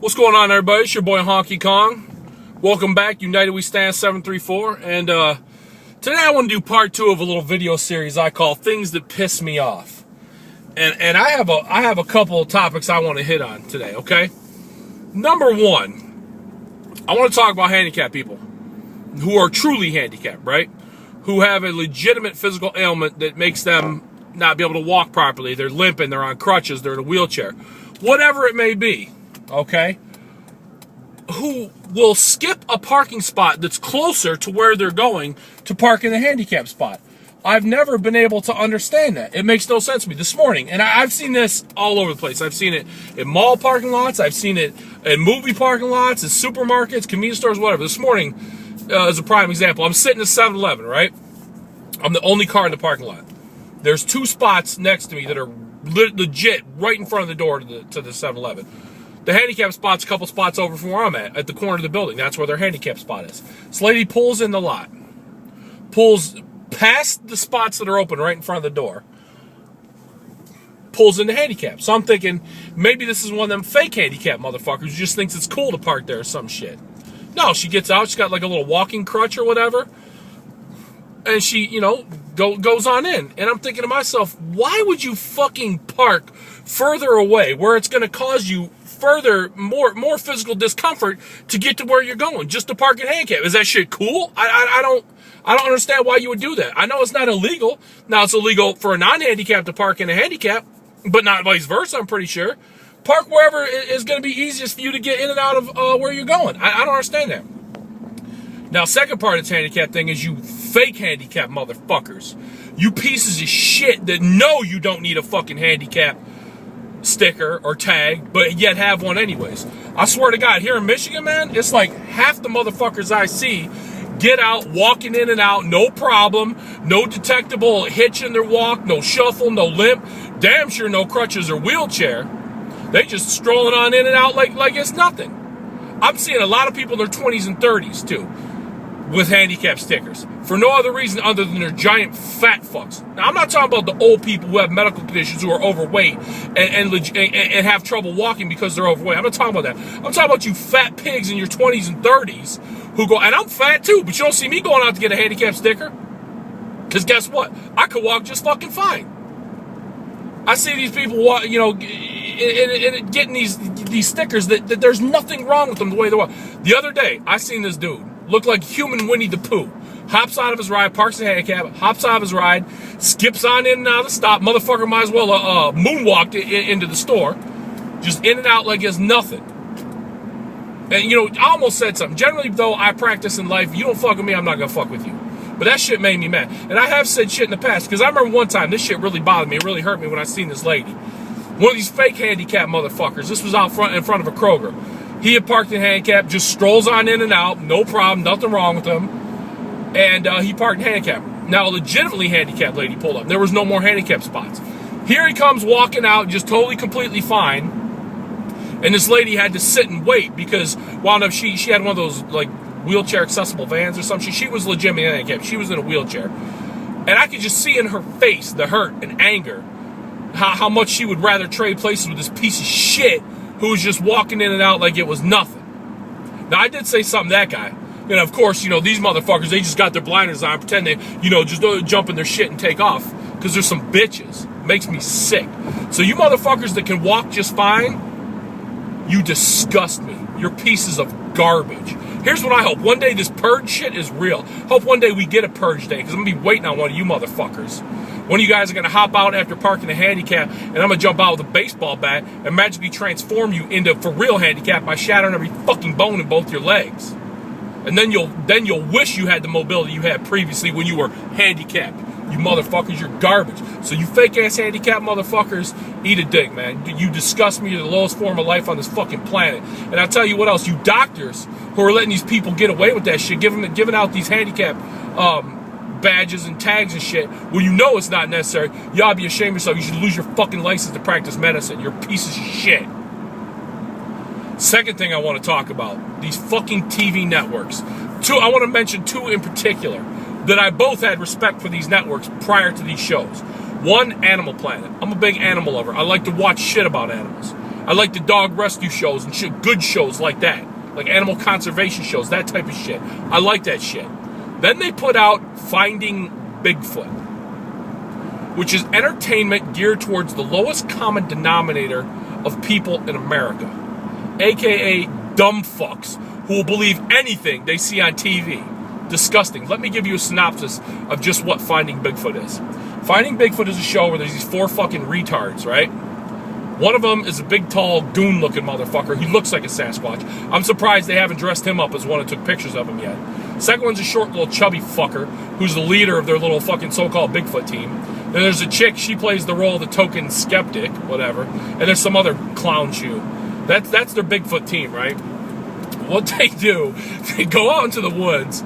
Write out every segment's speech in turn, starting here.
What's going on, everybody? It's your boy Honkey Kong. Welcome back, United We Stand 734. And today I want to do part 2 of a little video series I call Things That Piss Me Off. And I have a couple of topics I want to hit on today, okay? Number one, I want to talk about handicapped people who are truly handicapped, right? Who have a legitimate physical ailment that makes them not be able to walk properly. They're limping, they're on crutches, they're in a wheelchair. Whatever it may be. Okay, who will skip a parking spot that's closer to where they're going to park in the handicap spot. I've never been able to understand that. It makes no sense to me. This morning, and I've seen this all over the place. I've seen it in mall parking lots. I've seen it in movie parking lots, in supermarkets, convenience stores, whatever. This morning is a prime example. I'm sitting at 7-Eleven, right? I'm the only car in the parking lot. There's 2 spots next to me that are legit right in front of the door to the 7-Eleven. The handicap spot's a couple spots over from where I'm at the corner of the building. That's where their handicap spot is. This lady pulls in the lot, pulls past the spots that are open right in front of the door, pulls into handicap. So I'm thinking, maybe this is one of them fake handicap motherfuckers who just thinks it's cool to park there or some shit. No, she gets out, she's got like a little walking crutch or whatever, and she, goes on in. And I'm thinking to myself, why would you fucking park further away where it's going to cause you further, more physical discomfort to get to where you're going, just to park in handicap? Is that shit cool? I don't understand why you would do that. I know it's not illegal. Now, it's illegal for a non-handicapped to park in a handicap, but not vice versa, I'm pretty sure. Park wherever is going to be easiest for you to get in and out of where you're going. I don't understand that. Now, second part of this handicap thing is you fake handicap motherfuckers. You pieces of shit that know you don't need a fucking handicap sticker or tag, but yet have one anyways. I swear to God, here in Michigan, man, it's like half the motherfuckers I see get out, walking in and out, no problem, no detectable hitch in their walk, no shuffle, no limp, damn sure no crutches or wheelchair. They just strolling on in and out like it's nothing. I'm seeing a lot of people in their 20s and 30s, too, with handicap stickers for no other reason other than they're giant fat fucks. Now, I'm not talking about the old people who have medical conditions who are overweight and have trouble walking because they're overweight. I'm not talking about that. I'm talking about you fat pigs in your 20s and 30s who go, and I'm fat too, but you don't see me going out to get a handicap sticker. Because guess what? I could walk just fucking fine. I see these people, getting these stickers that there's nothing wrong with them the way they walk. The other day, I seen this dude look like human Winnie the Pooh. Hops out of his ride, parks the handicap, hops out of his ride, skips on in and out of the stop. Motherfucker might as well moonwalked into the store. Just in and out like it's nothing. And, I almost said something. Generally, though, I practice in life, you don't fuck with me, I'm not going to fuck with you. But that shit made me mad. And I have said shit in the past, because I remember one time, this shit really bothered me. It really hurt me when I seen this lady. One of these fake handicap motherfuckers. This was out front in front of a Kroger. He had parked in handicap, just strolls on in and out, no problem, nothing wrong with him. And he parked in handicap. Now, a legitimately handicapped lady pulled up. There was no more handicap spots. Here he comes walking out, just totally, completely fine. And this lady had to sit and wait because wound up she had one of those like wheelchair accessible vans or something. She was legitimately handicapped. She was in a wheelchair. And I could just see in her face the hurt and anger how much she would rather trade places with this piece of shit who was just walking in and out like it was nothing. Now, I did say something to that guy. And, of course, these motherfuckers, they just got their blinders on, pretend they, just jump in their shit and take off because there's some bitches. It makes me sick. So you motherfuckers that can walk just fine, you disgust me. You're pieces of garbage. Here's what I hope. One day this purge shit is real. Hope one day we get a purge day because I'm going to be waiting on one of you motherfuckers. One of you guys are going to hop out after parking the handicap, and I'm going to jump out with a baseball bat and magically transform you into, for real, handicap by shattering every fucking bone in both your legs. And then you'll wish you had the mobility you had previously when you were handicapped. You motherfuckers, you're garbage. So you fake-ass handicapped motherfuckers, eat a dick, man. You disgust me. You're the lowest form of life on this fucking planet. And I'll tell you what else. You doctors who are letting these people get away with that shit, giving out these handicap badges and tags and shit, when you know it's not necessary, you ought to be ashamed of yourself. You should lose your fucking license to practice medicine. You're pieces of shit. Second thing I want to talk about, these fucking TV networks. I want to mention 2 in particular that I both had respect for these networks prior to these shows. One, Animal Planet. I'm a big animal lover. I like to watch shit about animals. I like the dog rescue shows and shit, good shows like that. Like animal conservation shows, that type of shit. I like that shit. Then they put out Finding Bigfoot, which is entertainment geared towards the lowest common denominator of people in America, aka dumb fucks who will believe anything they see on TV. Disgusting. Let me give you a synopsis of just what Finding Bigfoot is. Finding Bigfoot is a show where there's these 4 fucking retards, right? One of them is a big, tall, goon-looking motherfucker. He looks like a Sasquatch. I'm surprised they haven't dressed him up as one and took pictures of him yet. Second one's a short, little, chubby fucker who's the leader of their little fucking so-called Bigfoot team. Then there's a chick. She plays the role of the token skeptic, whatever. And there's some other clown shoe. That's their Bigfoot team, right? What they do, they go out into the woods,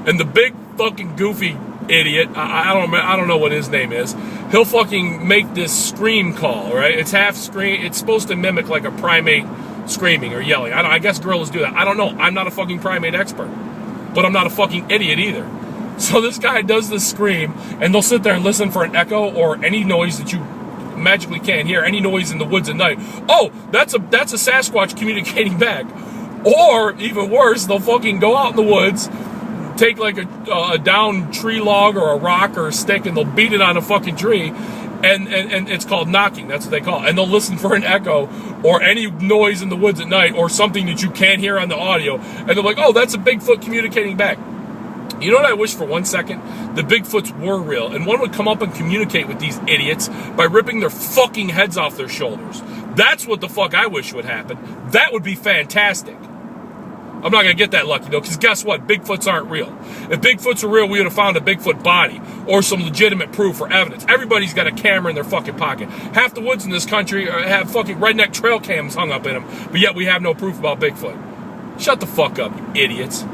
and the big fucking goofy idiot, I don't know what his name is, he'll fucking make this scream call, right? It's half scream. It's supposed to mimic like a primate screaming or yelling. I guess gorillas do that. I don't know. I'm not a fucking primate expert, but I'm not a fucking idiot either. So this guy does this scream, and they'll sit there and listen for an echo or any noise that you magically can't hear, any noise in the woods at night. Oh, that's a Sasquatch communicating back. Or even worse, they'll fucking go out in the woods, take like a down tree log or a rock or a stick, and they'll beat it on a fucking tree, and it's called knocking. That's what they call it. And they'll listen for an echo or any noise in the woods at night or something that you can't hear on the audio, and they're like, oh, that's a Bigfoot communicating back. You know what I wish for 1 second? The Bigfoots were real, and one would come up and communicate with these idiots by ripping their fucking heads off their shoulders. That's what the fuck I wish would happen. That would be fantastic. I'm not going to get that lucky, though, because guess what? Bigfoots aren't real. If Bigfoots were real, we would have found a Bigfoot body or some legitimate proof or evidence. Everybody's got a camera in their fucking pocket. Half the woods in this country have fucking redneck trail cams hung up in them, but yet we have no proof about Bigfoot. Shut the fuck up, you idiots.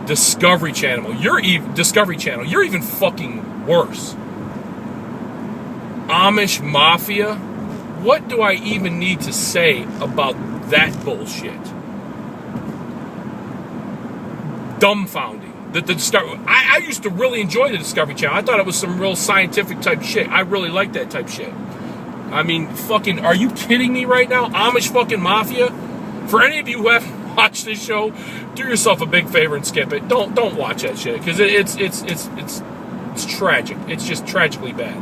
Discovery Channel. You're even fucking worse. Amish Mafia? What do I even need to say about that bullshit? Dumbfounding. I used to really enjoy the Discovery Channel. I thought it was some real scientific type shit. I really like that type shit. I mean, fucking, are you kidding me right now? Amish fucking Mafia? For any of you who haven't watched this show, do yourself a big favor and skip it. Don't watch that shit, because it's tragic. It's just tragically bad.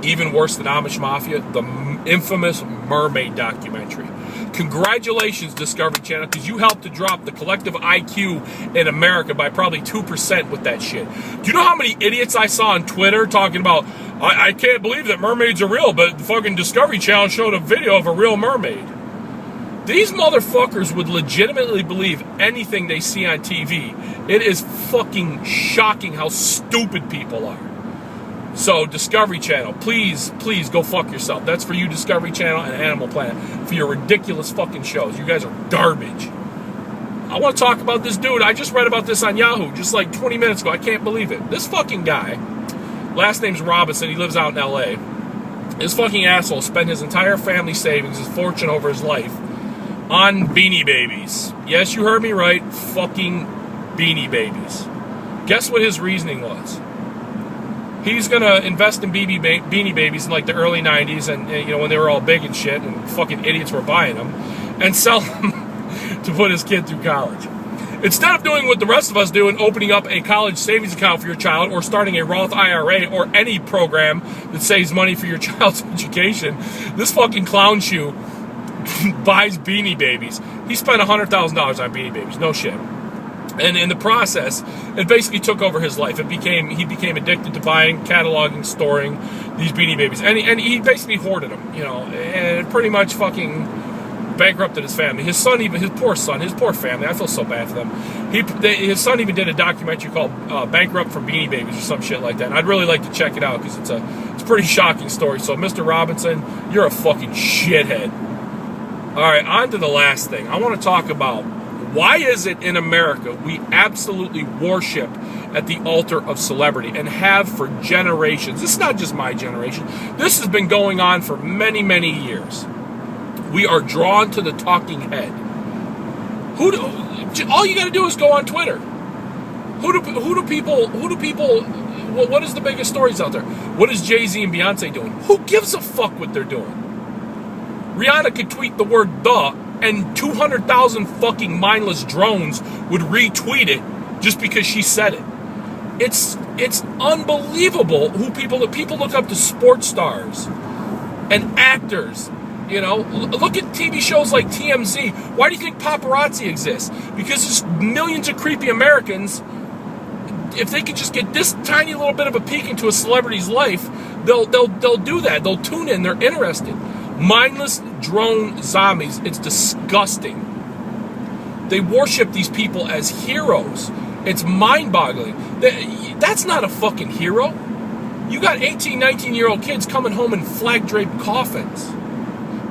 Even worse than Amish Mafia, the infamous mermaid documentary. Congratulations, Discovery Channel, because you helped to drop the collective IQ in America by probably 2% with that shit. Do you know how many idiots I saw on Twitter talking about, I can't believe that mermaids are real, but the fucking Discovery Channel showed a video of a real mermaid? These motherfuckers would legitimately believe anything they see on TV. It is fucking shocking how stupid people are. So, Discovery Channel, please go fuck yourself. That's for you, Discovery Channel and Animal Planet, for your ridiculous fucking shows. You guys are garbage. I want to talk about this dude. I just read about this on Yahoo just like 20 minutes ago. I can't believe it. This fucking guy, last name's Robinson, he lives out in L.A. This fucking asshole spent his entire family savings, his fortune over his life, on Beanie Babies. Yes, you heard me right. Fucking Beanie Babies. Guess what his reasoning was? He's going to invest in Beanie Babies in like the early 90s and you know, when they were all big and shit and fucking idiots were buying them, and sell them to put his kid through college. Instead of doing what the rest of us do and opening up a college savings account for your child or starting a Roth IRA or any program that saves money for your child's education, this fucking clown shoe buys Beanie Babies. He spent $100,000 on Beanie Babies. No shit. And in the process, it basically took over his life. He became addicted to buying, cataloging, storing these Beanie Babies. And he basically hoarded them, you know, and pretty much fucking bankrupted his family. His poor family. I feel so bad for them. His son even did a documentary called Bankrupt from Beanie Babies or some shit like that. And I'd really like to check it out because it's a pretty shocking story. So, Mr. Robinson, you're a fucking shithead. All right, on to the last thing. I want to talk about why is it in America we absolutely worship at the altar of celebrity and have for generations. This is not just my generation. This has been going on for many, many years. We are drawn to the talking head. All you got to do is go on Twitter. What is the biggest stories out there? What is Jay-Z and Beyonce doing? Who gives a fuck what they're doing? Rihanna could tweet the word "the," and 200,000 fucking mindless drones would retweet it just because she said it. It's unbelievable who people look up to sports stars and actors. You know, look at TV shows like TMZ. Why do you think paparazzi exists? Because there's millions of creepy Americans. If they could just get this tiny little bit of a peek into a celebrity's life, they'll do that. They'll tune in. They're interested. Mindless drone zombies. It's disgusting. They worship these people as heroes. It's mind-boggling. That's not a fucking hero. You got 18, 19-year-old kids coming home in flag-draped coffins.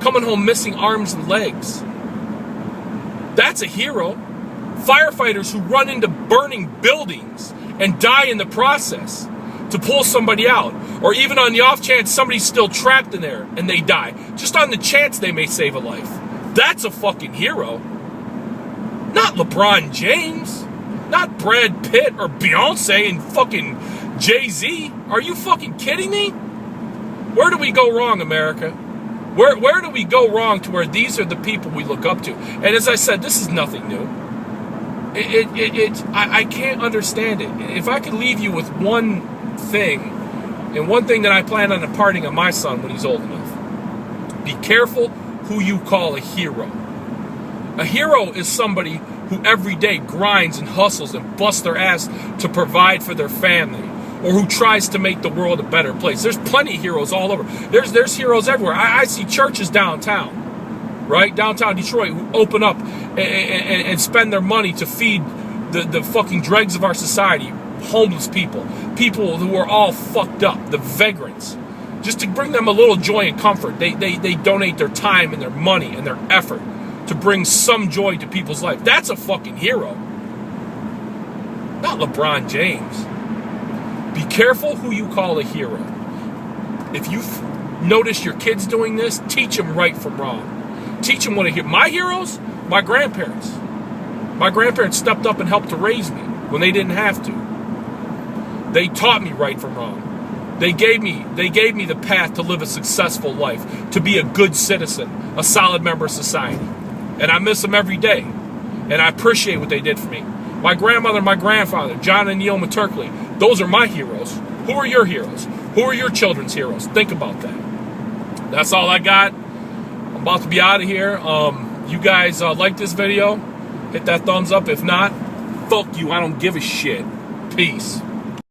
Coming home missing arms and legs. That's a hero. Firefighters who run into burning buildings and die in the process to pull somebody out. Or even on the off chance somebody's still trapped in there and they die. Just on the chance they may save a life. That's a fucking hero. Not LeBron James. Not Brad Pitt or Beyonce and fucking Jay-Z. Are you fucking kidding me? Where do we go wrong, America? Where do we go wrong to where these are the people we look up to? And as I said, this is nothing new. I can't understand it. If I could leave you with one thing, and one thing that I plan on imparting on my son when he's old enough, be careful who you call a hero. A hero is somebody who every day grinds and hustles and busts their ass to provide for their family, or who tries to make the world a better place. There's plenty of heroes all over. There's heroes everywhere. I see churches downtown, right? Downtown Detroit, who open up and spend their money to feed the fucking dregs of our society. Homeless people. People who are all fucked up. The vagrants. Just to bring them a little joy and comfort. They donate their time and their money and their effort to bring some joy to people's life. That's a fucking hero. Not LeBron James. Be careful who you call a hero. If you notice your kids doing this, teach them right from wrong. Teach them what a hero. My heroes, my grandparents. My grandparents stepped up and helped to raise me when they didn't have to. They taught me right from wrong. They gave me the path to live a successful life, to be a good citizen, a solid member of society. And I miss them every day. And I appreciate what they did for me. My grandmother and my grandfather, John and Neil Maturkley, those are my heroes. Who are your heroes? Who are your children's heroes? Think about that. That's all I got. I'm about to be out of here. You guys like this video? Hit that thumbs up. If not, fuck you. I don't give a shit. Peace.